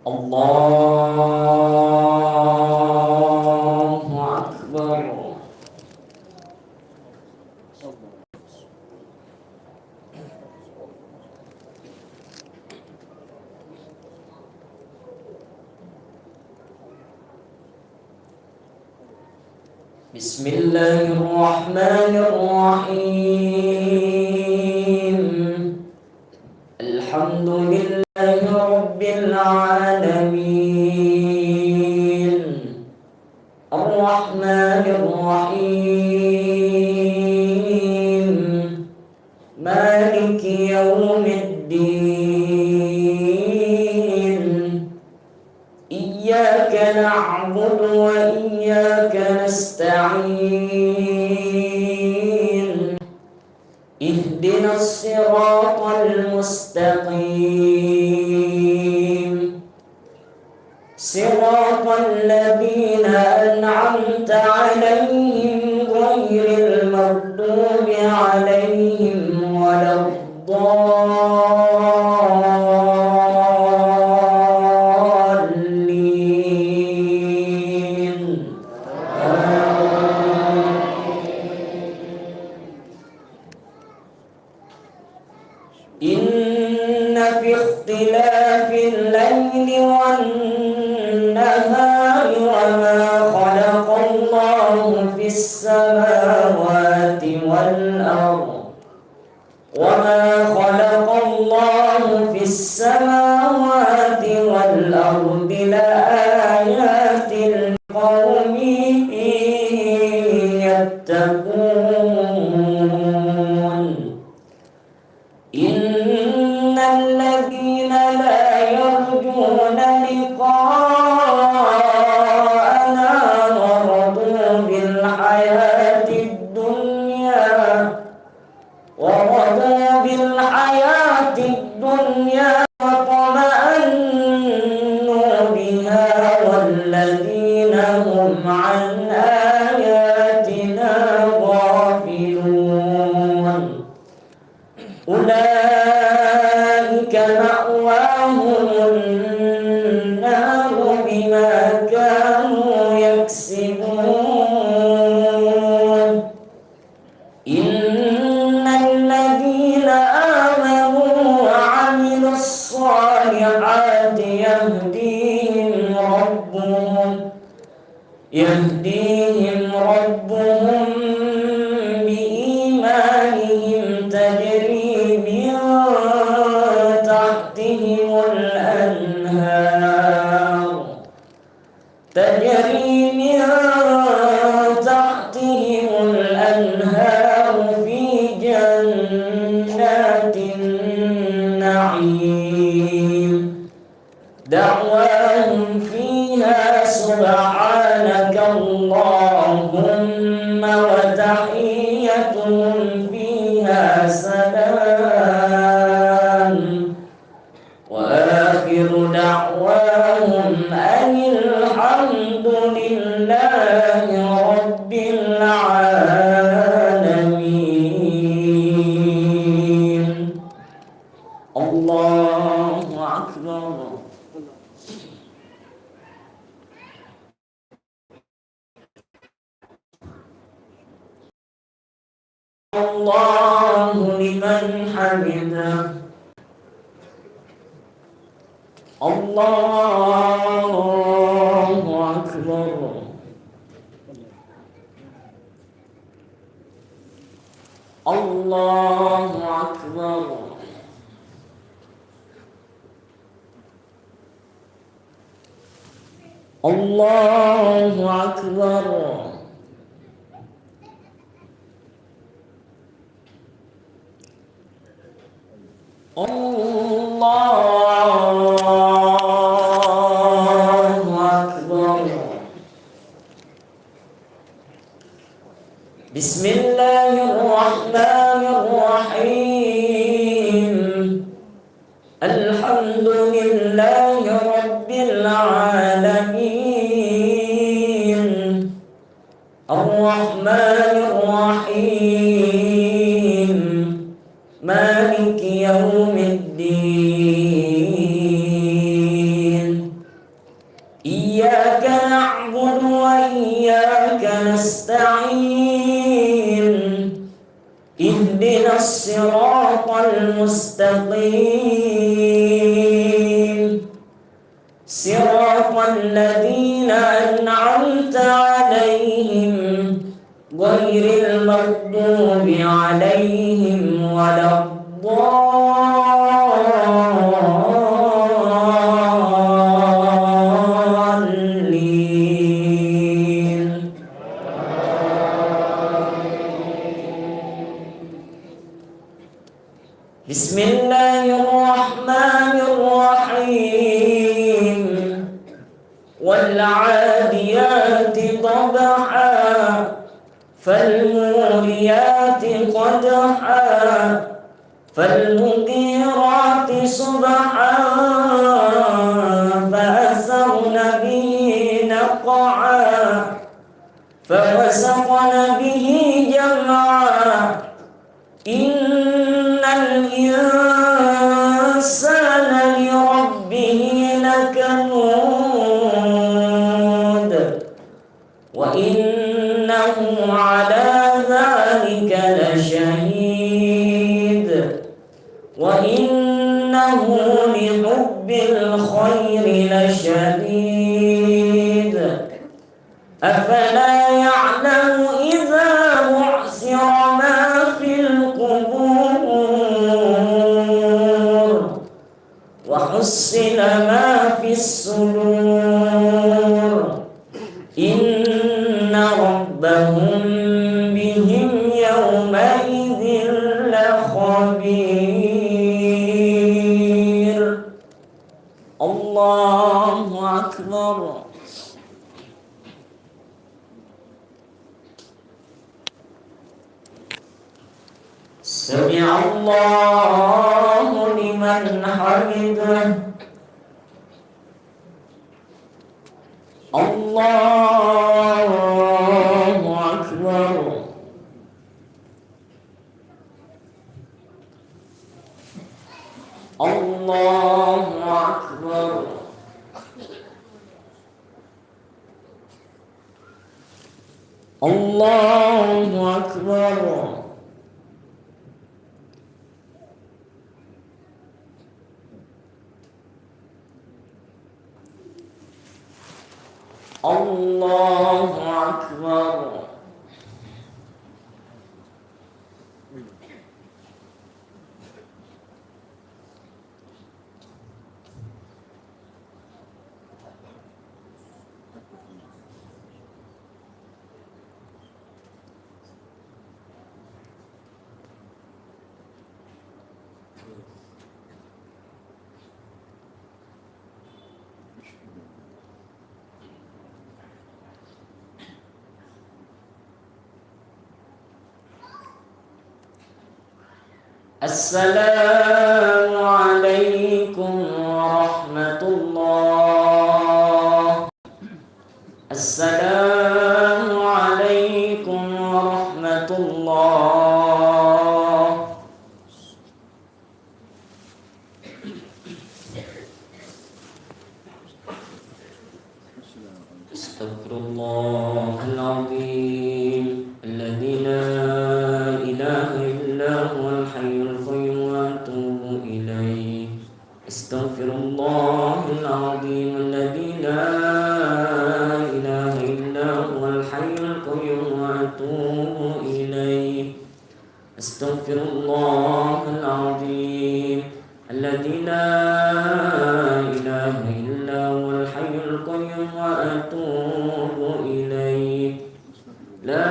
الله أكبر. بسم الله الرحمن الرحيم. الحمد لله رب العالمين الرحمن الرحيم مالك يوم الدين إياك نعبد وإياك نستعين اهدنا الصراط المستقيم صراط الذين أنعمت عليهم غير المغضوب عليهم ولا الضالين. إن في اختلاف الليل والنهار وما خلق الله في السماوات والأرض لآيات لقوم يتقون. إن الذين لا يرجون لقاءنا ورضوا بالحياة الدنيا وطمأنوا بها والذين هم عن آياتنا غافلون أولئك مأواهم النار بما كانوا يكسبون. إن الذين آمنوا وعملوا الصالحات يهديهم ربهم بإيمانهم تجري من تحتهم الأنهار في جنات النعيم دعواهم فيها سبحانك اللهم وتحيتهم فيها سلام وآخر دعواهم أن الحمد لله رب العالمين. الله أكبر. الله لمن حمده. الله أكبر. الله أكبر. الله أكبر. الله أكبر. بسم الله الرحمن الرحيم الحمد لله رب العالمين الرحمن الرحيم مالك يوم الدين الصراط المستقيم صراط الذين أنعمت عليهم غير المغضوب عليهم ولا الضالين. بسم الله الرحمن الرحيم والعاديات ضبحا فالموريات قدحا فالمغيرات صبحا فأثرن به نقعا فوسطن به جمعا إن الإنسان لربه لكنود وإنه على ذلك لشهيد وإنه لحب الخير لشديد أفلا يعلم إذا بعثر ما في القبور وحصل ما في الصدور إن ربهم بهم يومئذ لخبير. الله أكبر. سمع الله لمن حمده. الله أكبر. الله أكبر. الله أكبر. الله أكبر. السلام عليكم ورحمة الله. السلام عليكم ورحمة الله. استغفر الله العظيم الذي لا إله إلا هو الحي القيوم وأتوب إليه. استغفر الله العظيم الذي لا إله إلا هو الحي القيوم وأتوب إليه. استغفر الله العظيم الذي لا إله إلا هو الحي القيوم وأتوب إليه. لا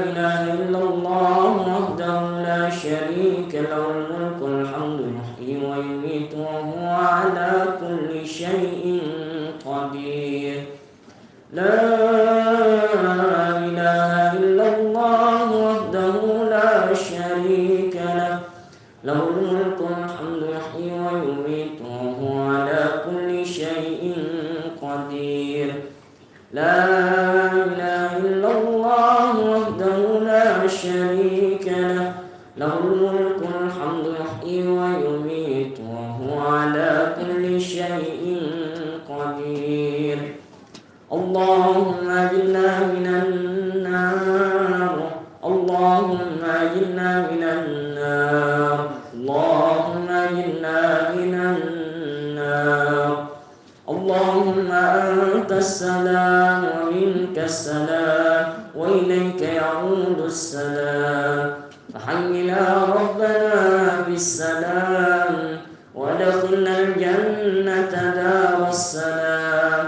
إله إلا الله وحده لا شريك له الملك والحمد يحيي ويميت وهو على كل شيء قدير. لا إله إلا الله وحده لا شريك له له الملك والحمد يحيي ويميت وهو على كل شيء قدير. لا إله إلا الله وحده لا شريك له له الملك والحمد يحيي ويميت وهو على كل شيء قدير. اللهم أجرنا من النار. اللهم أجرنا من النار. السلام ومنك السلام وإليك يعود السلام. فحينا ربنا بالسلام وادخلنا الجنة دار السلام.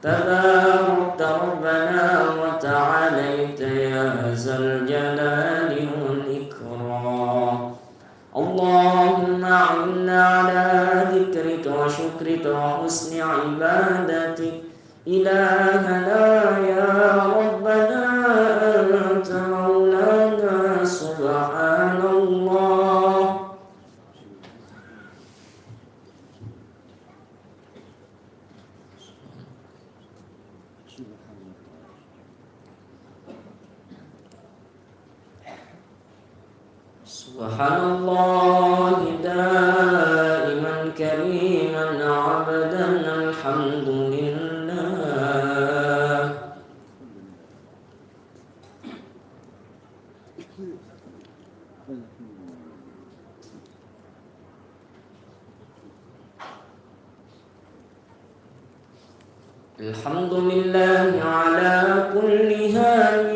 تباركت ربنا وتعاليت يا ذا الجلال والإكرام. اللهم أعنا على ذكرك وشكرك وحسن عبادتك. إلهنا يا ربنا أنت مولانا سبحان الله. سبحان الله دائما كريما عبدا الحمد لله. الحمد لله على كل هام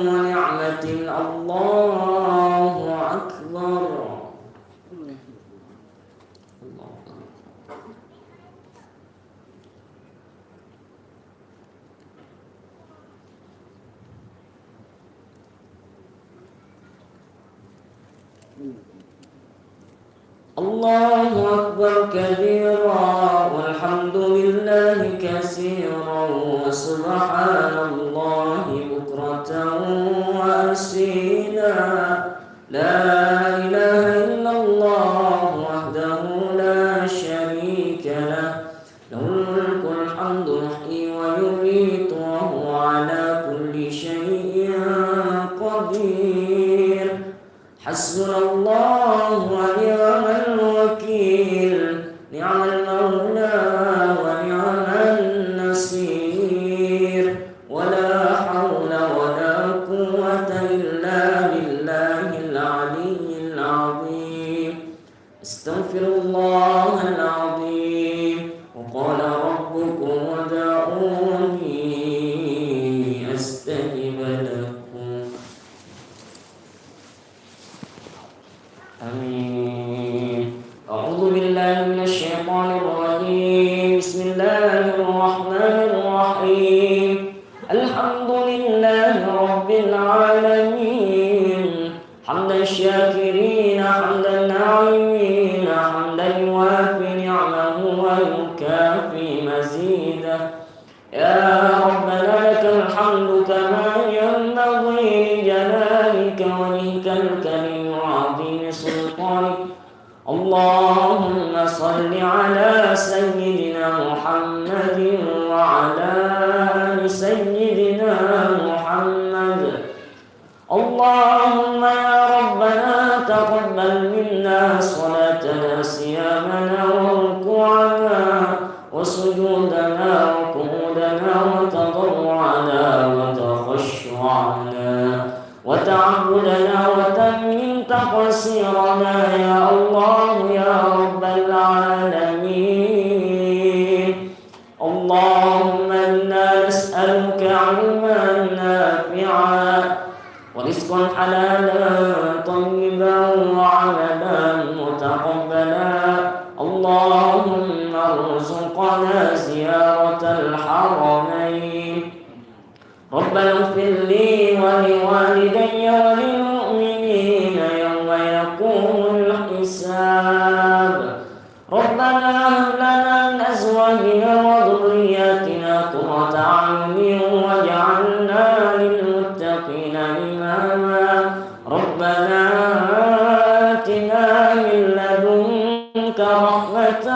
ونعمة. الله أكبر. الله أكبر كبيرا والحمد لله كثيرا وسبحان الله بكرة وأصيلا. لا إله إلا الله وحده لا شريك له. له الملك الحمد يحيي ويميت وهو على كل شيء قدير. حسبنا الله ونعم الوكيل. نعم المولى ونعم النصير. ولا حول ولا قوة إلا بالله العلي العظيم. استغفر الله العظيم. وقال ربكم ادعوني أستجب لكم. آمين. أعوذ بالله من الشيطان الرجيم. بسم الله الرحمن الرحيم. الحمد لله رب العالمين. حمد الشاكرين حمد الناعمين حمدا يوافي نعمه ويكافي مزيده. يا ربنا لك الحمد كما ينبغي لجلالك وجهك الكريم وعظيم سلطانك. اللهم صل على سيدنا محمد وعلى آل سيدنا محمد. اللهم يا ربنا تقبل منا صلاتنا صيامنا وركوعنا وسجودنا وقعودنا وتضرعنا وتخشعنا وتعبدنا وتمن تقصيرنا يا الله يا رب العالمين. اللهم إنا نسألك علما نافعا ورزقا حلالا طيبا وعملا متقبلا. اللهم ارزقنا زيارة الحرمين. ربنا اغفر لي ولوالدي وللمؤمنين يوم يقوم الحساب. ربنا هب لنا من أزواجنا وذرياتنا قرة أعين واجعلنا للمتقين إماما. ربنا آتنا من لدنك رحمة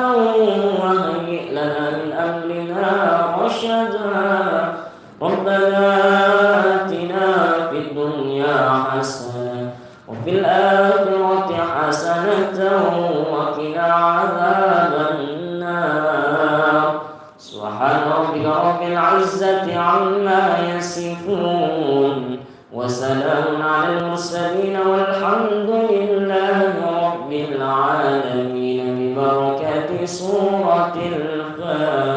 وهيئ لنا من أمرنا رشدا. ربنا آتنا في الدنيا حسنة وفي الآخرة حسنة وقنا عذاب النار. سبحان ربك رب العزة عما يصفون وسلام على المرسلين والحمد لله رب العالمين ببركة سورة الفاتحة.